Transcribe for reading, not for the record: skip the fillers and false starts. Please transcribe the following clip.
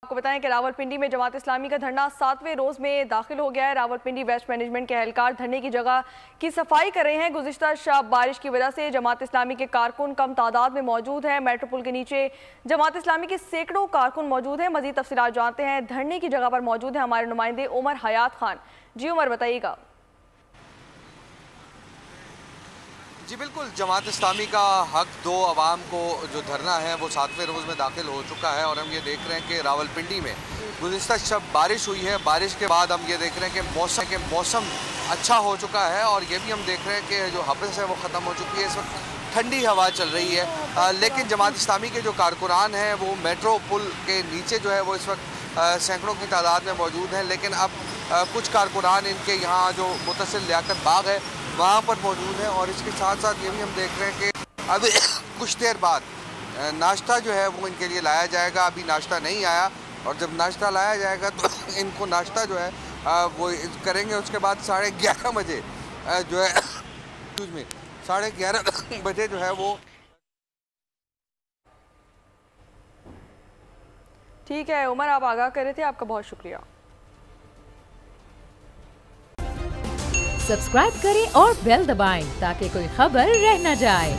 आपको बताएं कि रावलपिंडी में जमात इस्लामी का धरना 7वें रोज में दाखिल हो गया है। रावलपिंडी वेस्ट मैनेजमेंट के एहलकार धरने की जगह की सफाई कर रहे हैं। गुज़िश्ता शब बारिश की वजह से जमात इस्लामी के कारकुन कम तादाद में मौजूद हैं। मेट्रो पुल के नीचे जमात इस्लामी के सैकड़ों कारकुन मौजूद हैं। मजीद तफसीलात जानते हैं, धरने की जगह पर मौजूद है हमारे नुमाइंदे उमर हयात खान। जी उमर, बताइएगा। जी बिल्कुल, जमात इस्लामी का हक दो अवाम को जो धरना है वो 7वें रोज़ में दाखिल हो चुका है और हम ये देख रहे हैं कि रावलपिंडी में गुज़िश्ता शब बारिश हुई है। बारिश के बाद हम ये देख रहे हैं कि मौसम अच्छा हो चुका है और ये भी हम देख रहे हैं कि जो हबस है वो ख़त्म हो चुकी है। इस वक्त ठंडी हवा चल रही है, लेकिन जमात इस्लामी के जो कारकुनान हैं वो मेट्रो पुल के नीचे जो है वो इस वक्त सैकड़ों की तादाद में मौजूद हैं। लेकिन अब कुछ कारकुनान इनके यहाँ जो मुतसिल लियाकत बाग है वहाँ पर मौजूद है और इसके साथ साथ ये भी हम देख रहे हैं कि अभी कुछ देर बाद नाश्ता जो है वो इनके लिए लाया जाएगा। अभी नाश्ता नहीं आया और जब नाश्ता लाया जाएगा तो इनको नाश्ता जो है वो करेंगे। उसके बाद 11:30 बजे जो है 11:30 बजे जो है वो ठीक है उमर, आप आगाह कर रहे थे, आपका बहुत शुक्रिया। सब्सक्राइब करें और बेल दबाएं ताकि कोई खबर रह न जाए।